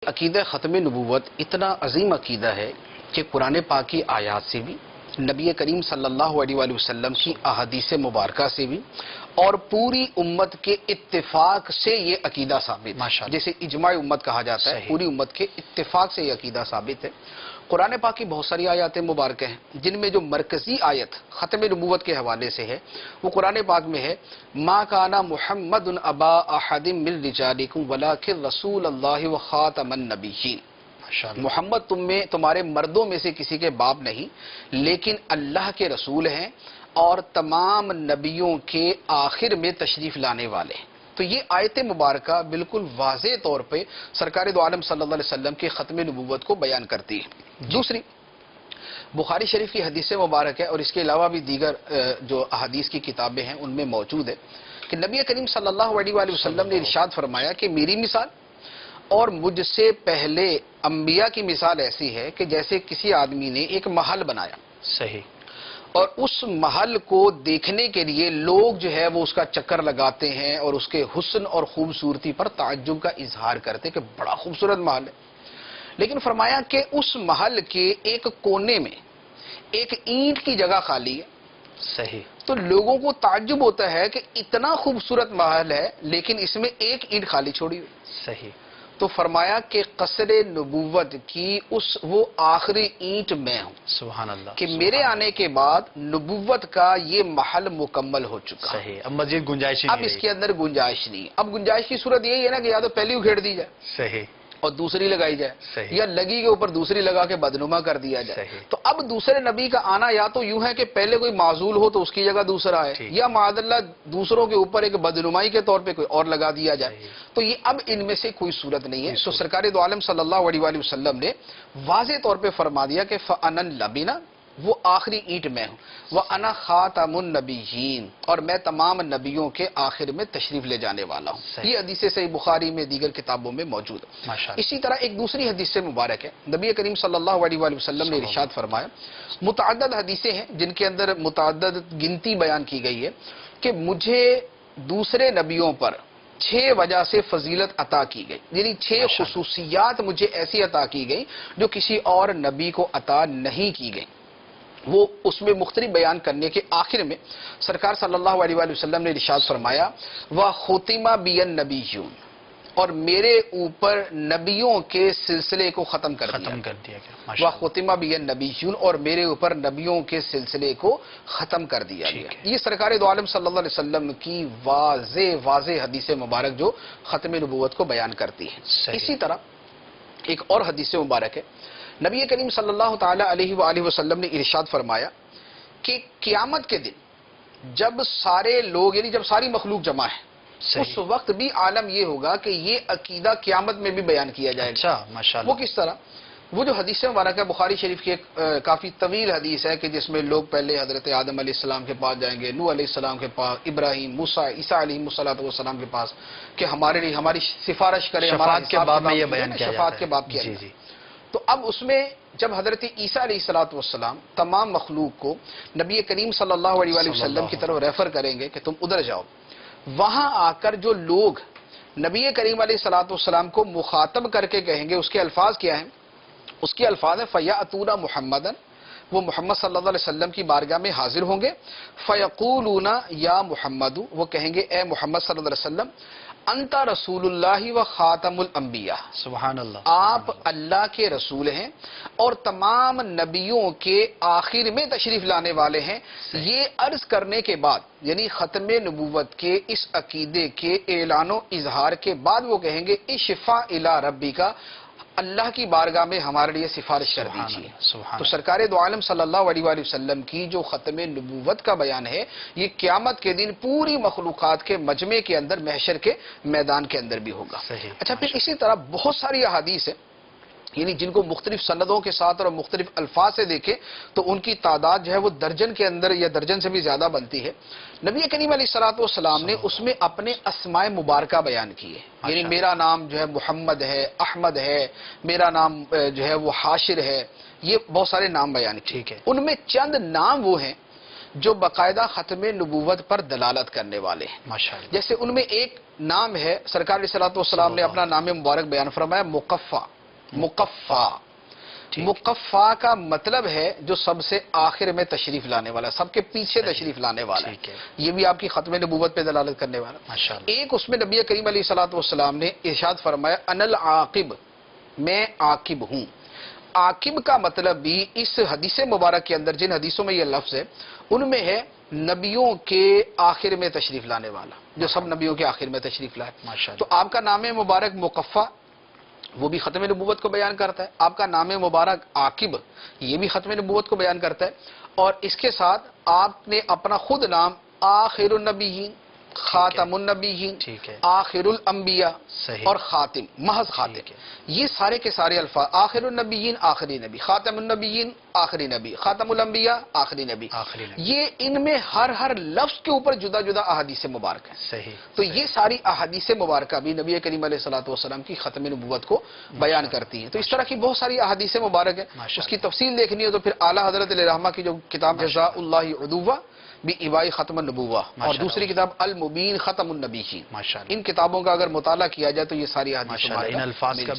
عقیدہ ختم نبوت اتنا عظیم عقیدہ ہے کہ قرآن پاک کی آیات سے بھی، نبی کریم صلی اللہ علیہ وآلہ وسلم کی احادیث مبارکہ سے بھی، اور پوری امت کے اتفاق سے یہ عقیدہ ثابت ہے۔ جیسے اجماع امت کہا جاتا ہے، پوری امت کے اتفاق سے یہ عقیدہ ثابت ہے۔ قرآن پاک کی بہت ساری آیات مبارکہ ہیں، جن میں جو مرکزی آیت ختم نبوت کے حوالے سے ہے وہ قرآن پاک میں ہے، ما کان محمد ابا احد من رجالکم ولکن رسول اللہ وخاتم النبیین۔ محمد تمہارے مردوں میں سے کسی کے باپ نہیں، لیکن اللہ کے رسول ہیں اور تمام نبیوں کے آخر میں تشریف لانے والے ہیں۔ تو یہ آیت مبارکہ بالکل واضح طور پہ سرکار دو عالم صلی اللہ علیہ وسلم کے ختم نبوت کو بیان کرتی ہے۔ دوسری بخاری شریف کی حدیث مبارک ہے، اور اس کے علاوہ بھی دیگر جو احادیث کی کتابیں ہیں ان میں موجود ہے کہ نبی کریم صلی اللہ علیہ وآلہ وسلم نے ارشاد فرمایا کہ میری مثال اور مجھ سے پہلے انبیاء کی مثال ایسی ہے کہ جیسے کسی آدمی نے ایک محل بنایا، صحیح، اور اس محل کو دیکھنے کے لیے لوگ جو ہے وہ اس کا چکر لگاتے ہیں اور اس کے حسن اور خوبصورتی پر تعجب کا اظہار کرتے ہیں کہ بڑا خوبصورت محل ہے، لیکن فرمایا کہ اس محل کے ایک کونے میں ایک اینٹ کی جگہ خالی ہے۔ صحیح، تو لوگوں کو تعجب ہوتا ہے کہ اتنا خوبصورت محل ہے لیکن اس میں ایک اینٹ خالی چھوڑی ہوئی۔ صحیح، تو فرمایا کہ قصر نبوت کی وہ آخری اینٹ میں ہوں، سبحان اللہ، کہ میرے آنے کے بعد نبوت کا یہ محل مکمل ہو چکا ہے۔ صحیح، اب مزید گنجائش اب اس کے اندر گنجائش نہیں ہے۔ اب گنجائش کی صورت یہی ہے نا کہ یا تو پہلی اکھیڑ دی جائے صحیح اور دوسری لگائی جائے، صحیح، یا لگی کے اوپر دوسری لگا کے بدنما کر دیا جائے۔ صحیح، تو اب دوسرے نبی کا آنا یا تو یوں ہے کہ پہلے کوئی معزول ہو تو اس کی جگہ دوسرا ہے، ٹھیک، یا معاذ اللہ دوسروں کے اوپر ایک بدنمائی کے طور پہ کوئی اور لگا دیا جائے۔ صحیح، تو یہ اب ان میں سے کوئی صورت نہیں ہے۔ کوئی تو صورت سرکار دو عالم صلی اللہ علیہ وآلہ وسلم نے واضح طور پہ فرما دیا کہ فَأَنَا اللَّبِنَ، وہ آخری اینٹ میں ہوں، وَأَنَا خَاتَمُ النَّبِيِّينَ، اور میں تمام نبیوں کے آخر میں تشریف لے جانے والا ہوں۔ صحیح، یہ حدیث صحیح بخاری میں دیگر کتابوں میں موجود ہے۔ ماشاءاللہ، اسی طرح ایک دوسری حدیث سے مبارک ہے، نبی کریم صلی اللہ علیہ وآلہ وسلم نے ارشاد فرمایا، متعدد حدیثیں ہیں جن کے اندر متعدد گنتی بیان کی گئی ہے کہ مجھے دوسرے نبیوں پر 6 وجہ سے فضیلت عطا کی گئی، یعنی 6 خصوصیات مجھے ایسی عطا کی گئی جو کسی اور نبی کو عطا نہیں کی گئی۔ وہ اس میں مختلف بیان کرنے کے آخر میں سرکار صلی اللہ علیہ وآلہ وسلم نے ارشاد فرمایا، وَخُتِمَ بِيَ النَّبِيُّونَ، اور میرے اوپر نبیوں کے سلسلے کو ختم کر دیا ختم کر دیا گیا، وَخُتِمَ بِيَ النَّبِيُّونَ، اور میرے اوپر نبیوں کے سلسلے کو ختم کر دیا گیا۔ یہ سرکار دو عالم صلی اللہ علیہ وسلم کی واضح حدیث مبارک جو ختم نبوت کو بیان کرتی ہے۔ اسی طرح ایک اور حدیث مبارک ہے، نبی کریم صلی اللہ تعالی علیہ وآلہ وسلم نے ارشاد فرمایا کہ قیامت کے دن جب سارے لوگ یعنی جب ساری مخلوق جمع ہے، اس وقت بھی عالم یہ ہوگا کہ یہ عقیدہ قیامت میں بھی بیان کیا جائے گا۔ اچھا، ماشاءاللہ، وہ کس طرح؟ وہ جو حدیث مبارک ہے بخاری شریف کی ایک کافی طویل حدیث ہے کہ جس میں لوگ پہلے حضرت آدم علیہ السلام کے پاس جائیں گے، نوح علیہ السلام کے پاس، ابراہیم، موسیٰ، عیسیٰ علیہ السلام کے پاس کہ ہمارے لیے ہماری سفارش کرے، شفاعت کے باب میں یہ بیان کیا شفاعت کے باب کیا جی جی۔ تو اب اس میں جب حضرت عیسیٰ علیہ السلام تمام مخلوق کو نبی کریم صلی اللہ علیہ وآلہ وسلم کی طرف ریفر کریں گے کہ تم ادھر جاؤ، وہاں آ کر جو لوگ نبی کریم علیہ السلام کو مخاطب کر کے کہیں گے، اس کے الفاظ کیا ہیں؟ اس کے الفاظ ہیں فَيَأْتُونَ مُحَمَّدًا، وہ محمد صلی اللہ علیہ وسلم کی بارگاہ میں حاضر ہوں گے، فَيَقُولُونَ يَا مُحَمَّدُ، وہ کہیں گے اے محمد صلی اللہ علیہ وسلم، انت رسول اللہ و خاتم الانبیاء، سبحان اللہ، آپ اللہ کے رسول ہیں اور تمام نبیوں کے آخر میں تشریف لانے والے ہیں۔ یہ عرض کرنے کے بعد یعنی ختم نبوت کے اس عقیدے کے اعلان و اظہار کے بعد وہ کہیں گے اشفع الی ربی کا، اللہ کی بارگاہ میں ہمارے لیے سفارش کر دیجیے۔ تو سرکار دو عالم صلی اللہ علیہ وآلہ وسلم کی جو ختم نبوت کا بیان ہے یہ قیامت کے دن پوری مخلوقات کے مجمع کے اندر محشر کے میدان کے اندر بھی ہوگا۔ اچھا، پھر اسی طرح بہت ساری احادیث ہیں یعنی جن کو مختلف سندوں کے ساتھ اور مختلف الفاظ سے دیکھیں تو ان کی تعداد جو ہے وہ درجن کے اندر یا درجن سے بھی زیادہ بنتی ہے۔ نبی کریم علیہ السلام نے اس میں اپنے اسماء مبارکہ بیان کیے، یعنی میرا نام جو ہے محمد ہے، احمد ہے، میرا نام جو ہے وہ حاشر ہے، یہ بہت سارے نام بیان کیے۔ ان میں چند نام وہ ہیں جو باقاعدہ ختم نبوت پر دلالت کرنے والے ہیں۔ جیسے ان میں ایک نام ہے، سرکار علیہ السلام نے اپنا نام مبارک بیان فرمایا مقفع، مقفع. مقفع کا مطلب ہے جو سب سے آخر میں تشریف لانے والا، سب کے پیچھے تشریف لانے والا ہے. یہ بھی آپ کی ختم نبوت پہ دلالت کرنے والا. ایک اس میں نبی کریم علیہ الصلوۃ والسلام نے ارشاد فرمایا انا العاقب، میں عاقب ہوں. عاقب کا مطلب بھی اس حدیث مبارک کے اندر، جن حدیثوں میں یہ لفظ ہے ان میں ہے نبیوں کے آخر میں تشریف لانے والا، جو سب نبیوں کے آخر میں تشریف لائے. تو آپ کا نام مبارک مقفع وہ بھی ختم نبوت کو بیان کرتا ہے، آپ کا نام مبارک عاقب یہ بھی ختم نبوت کو بیان کرتا ہے، اور اس کے ساتھ آپ نے اپنا خود نام آخر النبیین، خاتم النبیین، آخر الانبیاء اور خاتم، محض خاتم، یہ سارے کے سارے الفاظ آخر النبیین آخری نبی، خاتم النبیین آخری نبی، خاتم الانبیاء آخری نبی، یہ ان میں ہر لفظ کے اوپر جدا جدا احادیث مبارک ہیں. صحیح. تو یہ ساری احادیث مبارکہ بھی نبی کریم علیہ الصلوۃ والسلام کی ختم نبوت کو بیان کرتی ہیں. تو اس طرح کی بہت ساری احادیث مبارک ہیں، اس کی تفصیل دیکھنی ہو تو پھر اعلیٰ حضرت علیہ رحمہ کی جو کتاب جزاء اللہ عدوہ بإباء ختم النبوہ اور دوسری کتاب المبین ختم النبیین، ان کتابوں کا اگر مطالعہ کیا جائے تو یہ ساری احادیث مبارکہ ان الفاظ کا